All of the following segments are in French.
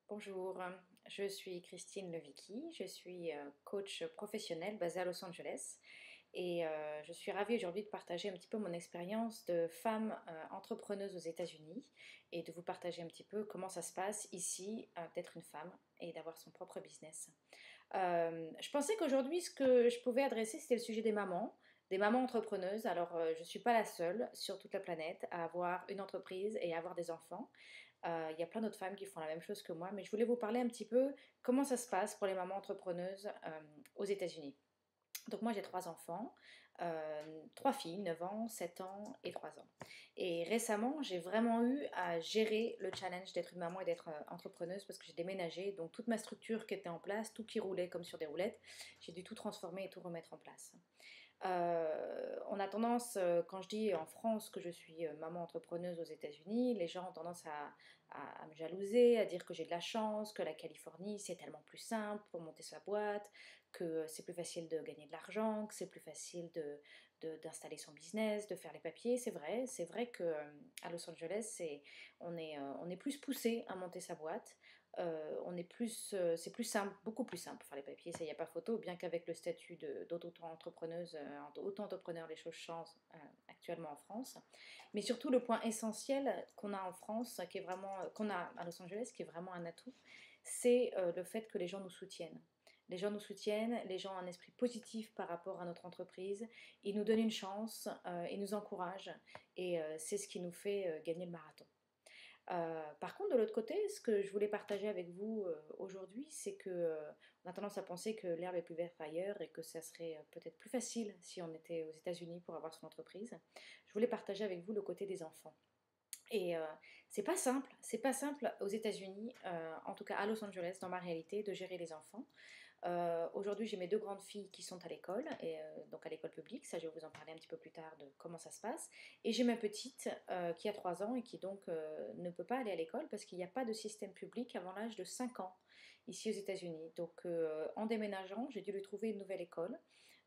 Bonjour, je suis Christine Levicki, je suis coach professionnel basée à Los Angeles et je suis ravie aujourd'hui de partager un petit peu mon expérience de femme entrepreneuse aux États-Unis et de vous partager un petit peu comment ça se passe ici d'être une femme et d'avoir son propre business. Je pensais qu'aujourd'hui, ce que je pouvais adresser, c'était le sujet des mamans entrepreneuses. Alors, je ne suis pas la seule sur toute la planète à avoir une entreprise et à avoir des enfants. Il y a plein d'autres femmes qui font la même chose que moi, mais je voulais vous parler un petit peu comment ça se passe pour les mamans entrepreneuses aux États-Unis. Donc moi j'ai trois enfants, trois filles, 9 ans, 7 ans et 3 ans. Et récemment j'ai vraiment eu à gérer le challenge d'être une maman et d'être entrepreneuse parce que j'ai déménagé, donc toute ma structure qui était en place, tout qui roulait comme sur des roulettes, j'ai dû tout transformer et tout remettre en place. On a tendance, quand je dis en France que je suis maman entrepreneuse aux États-Unis, les gens ont tendance à me jalouser, à dire que j'ai de la chance, que la Californie c'est tellement plus simple pour monter sa boîte, que c'est plus facile de gagner de l'argent, que c'est plus facile d'installer son business, de faire les papiers. C'est vrai que à Los Angeles, on est plus poussé à monter sa boîte. C'est plus simple, beaucoup plus simple pour faire les papiers, ça il n'y a pas photo, bien qu'avec le statut d'auto-entrepreneuse, auto-entrepreneur, les choses changent actuellement en France. Mais surtout le point essentiel qu'on a en France, qui est vraiment, qu'on a à Los Angeles, qui est vraiment un atout, c'est le fait que les gens nous soutiennent. Les gens nous soutiennent, les gens ont un esprit positif par rapport à notre entreprise, ils nous donnent une chance, ils nous encouragent, et c'est ce qui nous fait gagner le marathon. Par contre, de l'autre côté, ce que je voulais partager avec vous aujourd'hui, c'est que on a tendance à penser que l'herbe est plus verte ailleurs et que ça serait peut-être plus facile si on était aux États-Unis pour avoir son entreprise. Je voulais partager avec vous le côté des enfants. Et c'est pas simple aux États-Unis, en tout cas à Los Angeles, dans ma réalité, de gérer les enfants. Aujourd'hui, j'ai mes deux grandes filles qui sont à l'école, et donc à l'école publique. Ça, je vais vous en parler un petit peu plus tard de comment ça se passe. Et j'ai ma petite qui a 3 ans et qui donc ne peut pas aller à l'école parce qu'il n'y a pas de système public avant l'âge de 5 ans ici aux États-Unis. Donc en déménageant, j'ai dû lui trouver une nouvelle école.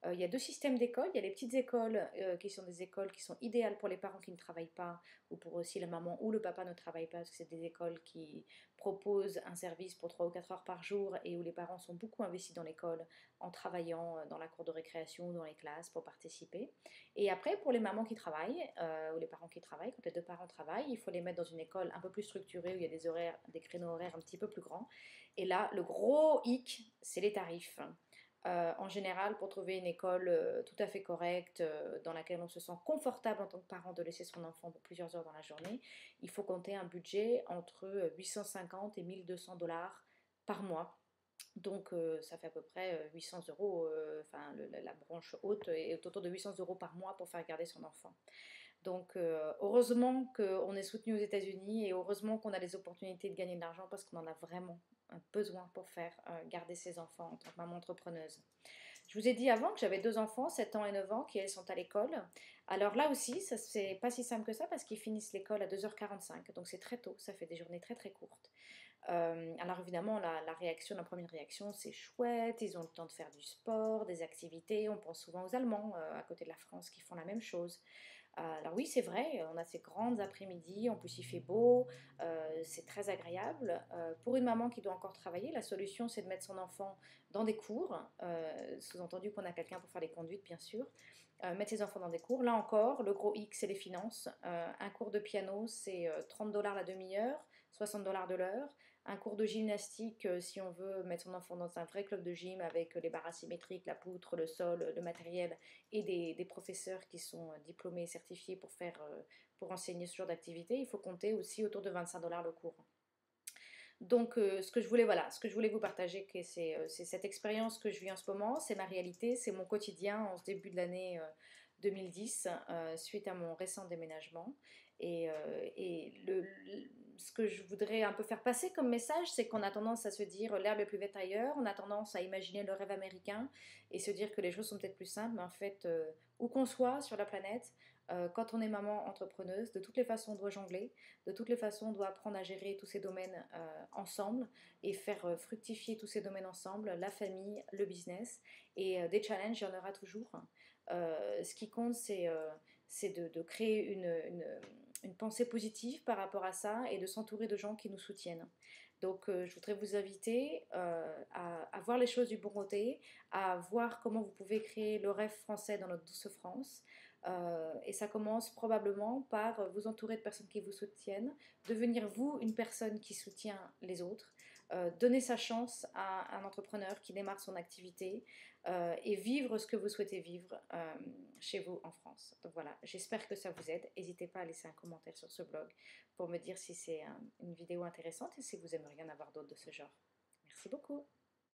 Il y a deux systèmes d'écoles. Il y a les petites écoles qui sont des écoles qui sont idéales pour les parents qui ne travaillent pas ou pour aussi la maman ou le papa ne travaille pas parce que c'est des écoles qui proposent un service pour 3 ou 4 heures par jour et où les parents sont beaucoup investis dans l'école en travaillant dans la cour de récréation ou dans les classes pour participer. Et après, pour les mamans qui travaillent ou les parents qui travaillent, quand les deux parents travaillent, il faut les mettre dans une école un peu plus structurée où il y a des horaires, des créneaux horaires un petit peu plus grands. Et là, le gros hic, c'est les tarifs. En général, pour trouver une école tout à fait correcte, dans laquelle on se sent confortable en tant que parent de laisser son enfant pour plusieurs heures dans la journée, il faut compter un budget entre 850 et 1200 dollars par mois. Donc ça fait à peu près 800 euros, enfin la branche haute est autour de 800 euros par mois pour faire garder son enfant. Donc heureusement qu'on est soutenu aux États-Unis et heureusement qu'on a les opportunités de gagner de l'argent parce qu'on en a vraiment un besoin pour faire garder ses enfants en tant que maman entrepreneuse. Je vous ai dit avant que j'avais deux enfants, 7 ans et 9 ans, qui elles sont à l'école. Alors là aussi, ça c'est pas si simple que ça parce qu'ils finissent l'école à 2h45, donc c'est très tôt, ça fait des journées très très courtes. Alors évidemment, la première réaction, c'est chouette, ils ont le temps de faire du sport, des activités, on pense souvent aux Allemands à côté de la France qui font la même chose. Alors oui, c'est vrai, on a ces grandes après-midi, en plus il fait beau, c'est très agréable. Pour une maman qui doit encore travailler, la solution c'est de mettre son enfant dans des cours, sous-entendu qu'on a quelqu'un pour faire les conduites bien sûr, mettre ses enfants dans des cours. Là encore, le gros X c'est les finances. Un cours de piano c'est 30 dollars la demi-heure, 60 dollars de l'heure. Un cours de gymnastique, si on veut mettre son enfant dans un vrai club de gym avec les barres asymétriques, la poutre, le sol, le matériel et des professeurs qui sont diplômés et certifiés pour enseigner ce genre d'activité, il faut compter aussi autour de 25 dollars le cours. Donc, ce que je voulais vous partager, c'est cette expérience que je vis en ce moment, c'est ma réalité, c'est mon quotidien en ce début de l'année 2010, suite à mon récent déménagement. Ce que je voudrais un peu faire passer comme message, c'est qu'on a tendance à se dire l'herbe est plus verte ailleurs, on a tendance à imaginer le rêve américain et se dire que les choses sont peut-être plus simples, mais en fait, où qu'on soit sur la planète, quand on est maman entrepreneuse, de toutes les façons on doit jongler, de toutes les façons on doit apprendre à gérer tous ces domaines ensemble et faire fructifier tous ces domaines ensemble, la famille, le business, et des challenges, il y en aura toujours. Ce qui compte, c'est de créer une pensée positive par rapport à ça et de s'entourer de gens qui nous soutiennent. Donc je voudrais vous inviter à voir les choses du bon côté, à voir comment vous pouvez créer le rêve français dans notre douce France. Et ça commence probablement par vous entourer de personnes qui vous soutiennent, devenir vous une personne qui soutient les autres, donner sa chance à un entrepreneur qui démarre son activité et vivre ce que vous souhaitez vivre chez vous en France. Donc voilà, j'espère que ça vous aide. N'hésitez pas à laisser un commentaire sur ce blog pour me dire si c'est une vidéo intéressante et si vous aimeriez en avoir d'autres de ce genre. Merci beaucoup.